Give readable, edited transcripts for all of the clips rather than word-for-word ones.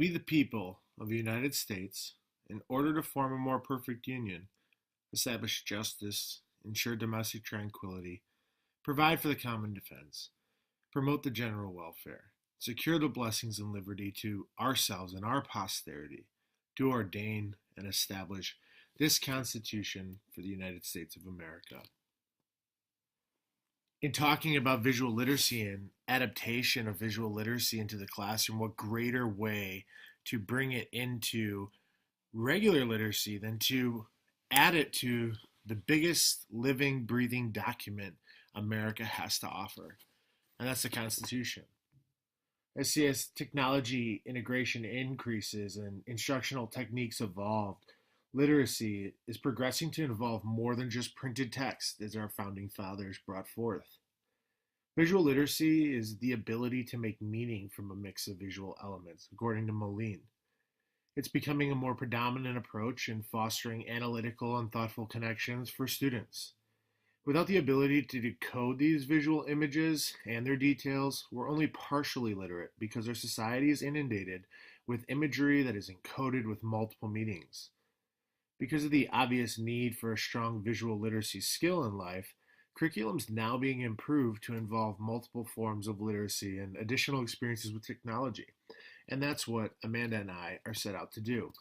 We, the people of the United States, in order to form a more perfect union, establish justice, ensure domestic tranquility, provide for the common defense, promote the general welfare, secure the blessings and liberty to ourselves and our posterity, do ordain and establish this Constitution for the United States of America. In talking about visual literacy and adaptation of visual literacy into the classroom, what greater way to bring it into regular literacy than to add it to the biggest living, breathing document America has to offer, and that's the Constitution. As technology integration increases and instructional techniques evolve, literacy is progressing to involve more than just printed text, as our founding fathers brought forth. Visual literacy is the ability to make meaning from a mix of visual elements, according to Moline. It's becoming a more predominant approach in fostering analytical and thoughtful connections for students. Without the ability to decode these visual images and their details, we're only partially literate because our society is inundated with imagery that is encoded with multiple meanings. Because of the obvious need for a strong visual literacy skill in life, curriculum is now being improved to involve multiple forms of literacy and additional experiences with technology. And that's what Amanda and I are set out to do.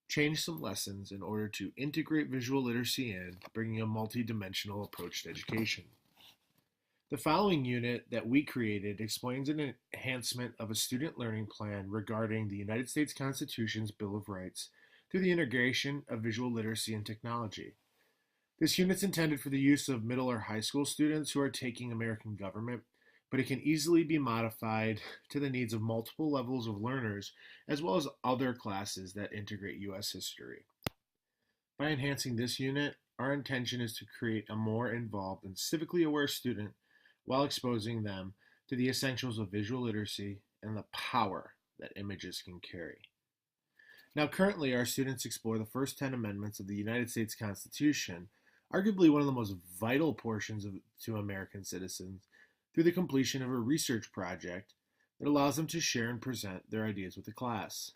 Change some lessons in order to integrate visual literacy in, bringing a multi-dimensional approach to education. The following unit that we created explains an enhancement of a student learning plan regarding the United States Constitution's Bill of Rights through the integration of visual literacy and technology. This unit is intended for the use of middle or high school students who are taking American government, but it can easily be modified to the needs of multiple levels of learners, as well as other classes that integrate U.S. history. By enhancing this unit, our intention is to create a more involved and civically aware student while exposing them to the essentials of visual literacy and the power that images can carry. Now, currently, our students explore the first 10 amendments of the United States Constitution, arguably one of the most vital portions to American citizens, through the completion of a research project that allows them to share and present their ideas with the class.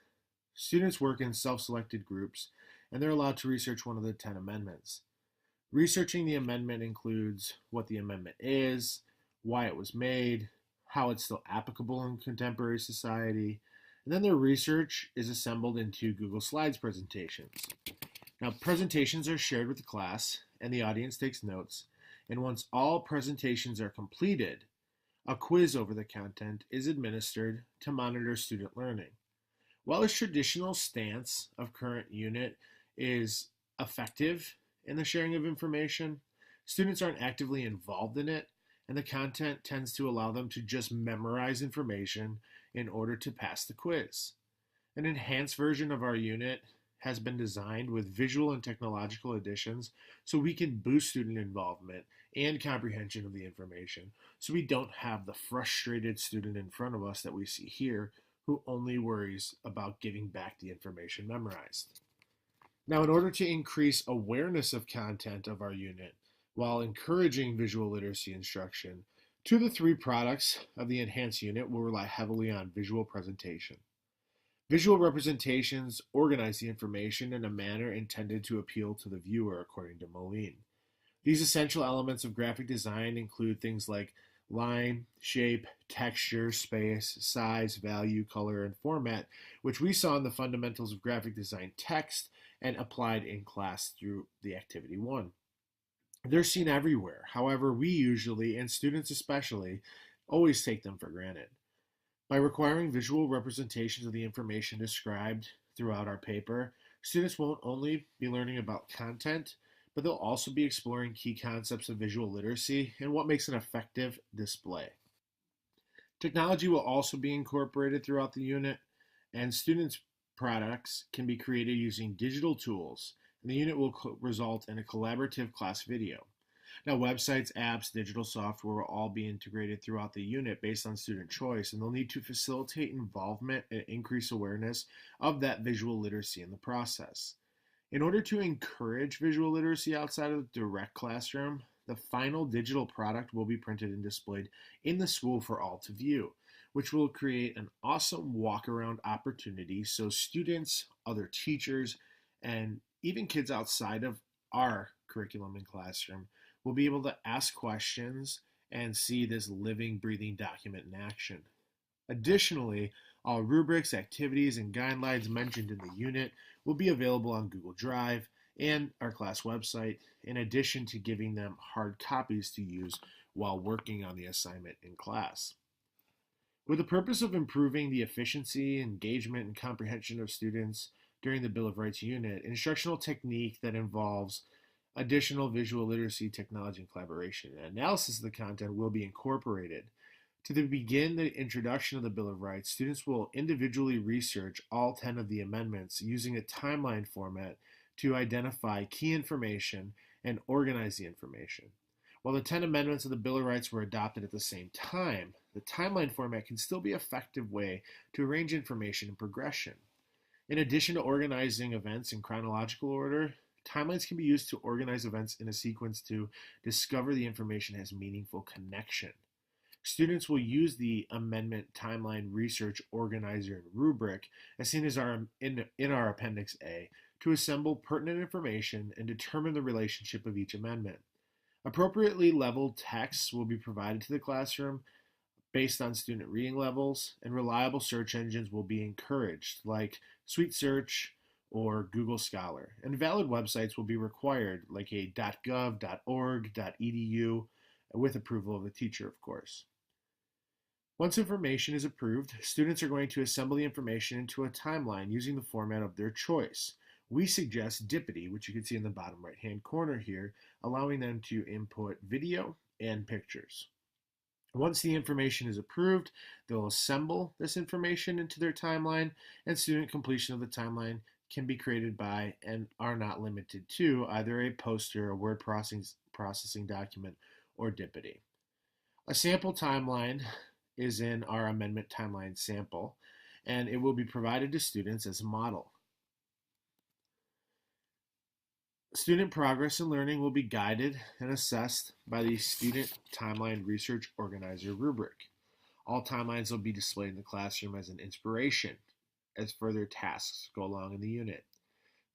Students work in self-selected groups, and they're allowed to research one of the 10 amendments. Researching the amendment includes what the amendment is, why it was made, how it's still applicable in contemporary society, and then their research is assembled into Google Slides presentations. Now, presentations are shared with the class, and the audience takes notes, and once all presentations are completed, a quiz over the content is administered to monitor student learning. While this traditional stance of current unit is effective in the sharing of information, students aren't actively involved in it, and the content tends to allow them to just memorize information in order to pass the quiz. An enhanced version of our unit has been designed with visual and technological additions so we can boost student involvement and comprehension of the information, so we don't have the frustrated student in front of us that we see here who only worries about giving back the information memorized. Now, in order to increase awareness of content of our unit while encouraging visual literacy instruction, 2 of the 3 products of the enhanced unit will rely heavily on visual presentation. Visual representations organize the information in a manner intended to appeal to the viewer, according to Moline. These essential elements of graphic design include things like line, shape, texture, space, size, value, color, and format, which we saw in the fundamentals of graphic design text and applied in class through the activity 1. They're seen everywhere. However, we usually, and students especially, always take them for granted. By requiring visual representations of the information described throughout our paper, students won't only be learning about content, but they'll also be exploring key concepts of visual literacy and what makes an effective display. Technology will also be incorporated throughout the unit, and students' products can be created using digital tools, and the unit will result in a collaborative class video. Now, websites, apps, digital software will all be integrated throughout the unit based on student choice, and they'll need to facilitate involvement and increase awareness of that visual literacy in the process. In order to encourage visual literacy outside of the direct classroom, the final digital product will be printed and displayed in the school for all to view, which will create an awesome walk around opportunity so students, other teachers, and even kids outside of our curriculum and classroom will be able to ask questions and see this living, breathing document in action. Additionally, all rubrics, activities, and guidelines mentioned in the unit will be available on Google Drive and our class website, in addition to giving them hard copies to use while working on the assignment in class. With the purpose of improving the efficiency, engagement, and comprehension of students during the Bill of Rights unit, instructional technique that involves additional visual literacy technology and collaboration and analysis of the content will be incorporated. To begin the introduction of the Bill of Rights, students will individually research all 10 of the amendments using a timeline format to identify key information and organize the information. While the 10 amendments of the Bill of Rights were adopted at the same time, the timeline format can still be an effective way to arrange information and progression. In addition to organizing events in chronological order, timelines can be used to organize events in a sequence to discover the information has meaningful connection. Students will use the Amendment Timeline Research Organizer and rubric, as seen as in our Appendix A, to assemble pertinent information and determine the relationship of each amendment. Appropriately leveled texts will be provided to the classroom based on student reading levels, and reliable search engines will be encouraged, like Sweet Search or Google Scholar. And valid websites will be required, like a .gov, .org, .edu, with approval of the teacher, of course. Once information is approved, students are going to assemble the information into a timeline using the format of their choice. We suggest Dippity, which you can see in the bottom right-hand corner here, allowing them to input video and pictures. Once the information is approved, they'll assemble this information into their timeline, and student completion of the timeline can be created by, and are not limited to, either a poster, a word processing document, or Dippity. A sample timeline is in our amendment timeline sample, and it will be provided to students as a model. Student progress and learning will be guided and assessed by the Student Timeline Research Organizer rubric. All timelines will be displayed in the classroom as an inspiration as further tasks go along in the unit.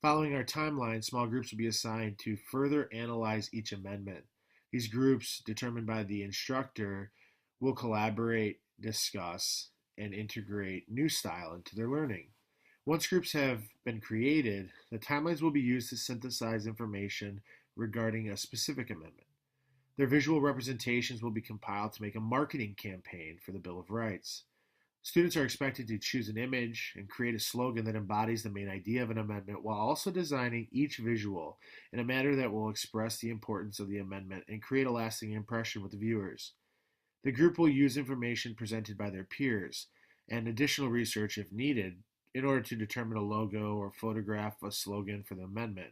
Following our timeline, small groups will be assigned to further analyze each amendment. These groups, determined by the instructor, will collaborate, discuss, and integrate new style into their learning. Once groups have been created, the timelines will be used to synthesize information regarding a specific amendment. Their visual representations will be compiled to make a marketing campaign for the Bill of Rights. Students are expected to choose an image and create a slogan that embodies the main idea of an amendment while also designing each visual in a manner that will express the importance of the amendment and create a lasting impression with the viewers. The group will use information presented by their peers and additional research if needed in order to determine a logo or photograph a slogan for the amendment.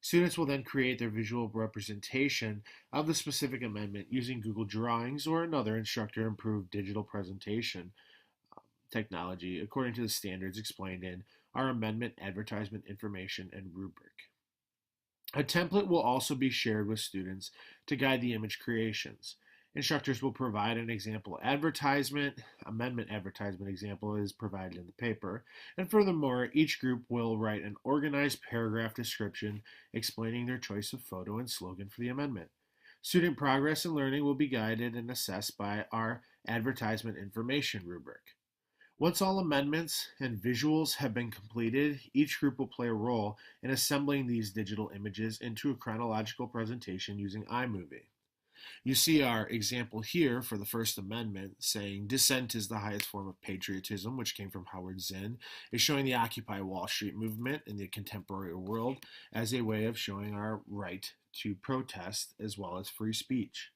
Students will then create their visual representation of the specific amendment using Google Drawings or another instructor-approved digital presentation technology according to the standards explained in our amendment advertisement information and rubric. A template will also be shared with students to guide the image creations. Instructors will provide an example advertisement. Amendment advertisement example is provided in the paper. And furthermore, each group will write an organized paragraph description explaining their choice of photo and slogan for the amendment. Student progress and learning will be guided and assessed by our advertisement information rubric. Once all amendments and visuals have been completed, each group will play a role in assembling these digital images into a chronological presentation using iMovie. You see our example here for the First Amendment saying dissent is the highest form of patriotism, which came from Howard Zinn, is showing the Occupy Wall Street movement in the contemporary world as a way of showing our right to protest as well as free speech.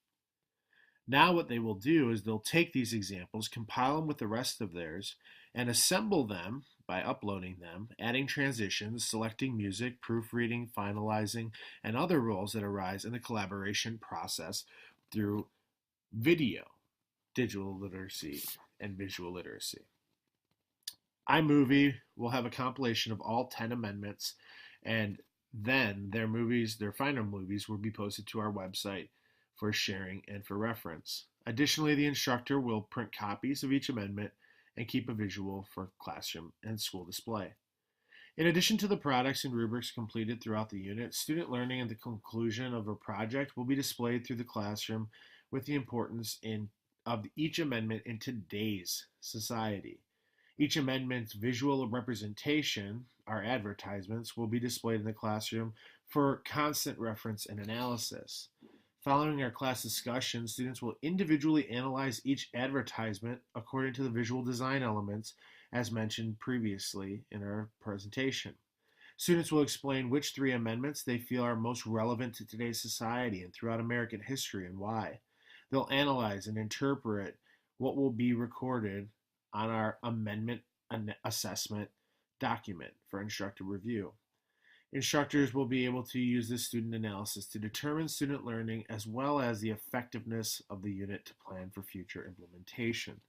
Now what they will do is they'll take these examples, compile them with the rest of theirs, and assemble them by uploading them, adding transitions, selecting music, proofreading, finalizing, and other roles that arise in the collaboration process through video, digital literacy, and visual literacy. iMovie will have a compilation of all 10 amendments, and then their final movies will be posted to our website for sharing and for reference. Additionally, the instructor will print copies of each amendment and keep a visual for classroom and school display. In addition to the products and rubrics completed throughout the unit, student learning at the conclusion of a project will be displayed through the classroom with the importance of each amendment in today's society. Each amendment's visual representation, our advertisements, will be displayed in the classroom for constant reference and analysis. Following our class discussion, students will individually analyze each advertisement according to the visual design elements as mentioned previously in our presentation. Students will explain which three amendments they feel are most relevant to today's society and throughout American history and why. They'll analyze and interpret what will be recorded on our amendment assessment document for instructor review. Instructors will be able to use this student analysis to determine student learning as well as the effectiveness of the unit to plan for future implementation.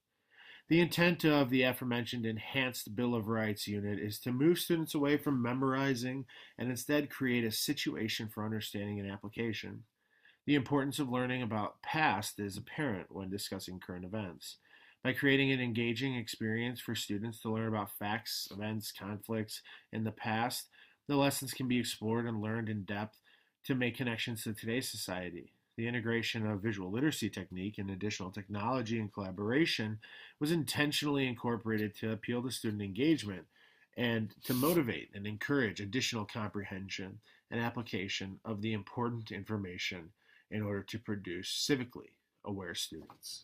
The intent of the aforementioned Enhanced Bill of Rights unit is to move students away from memorizing and instead create a situation for understanding and application. The importance of learning about past is apparent when discussing current events. By creating an engaging experience for students to learn about facts, events, conflicts in the past, the lessons can be explored and learned in depth to make connections to today's society. The integration of visual literacy technique and additional technology and collaboration was intentionally incorporated to appeal to student engagement and to motivate and encourage additional comprehension and application of the important information in order to produce civically aware students.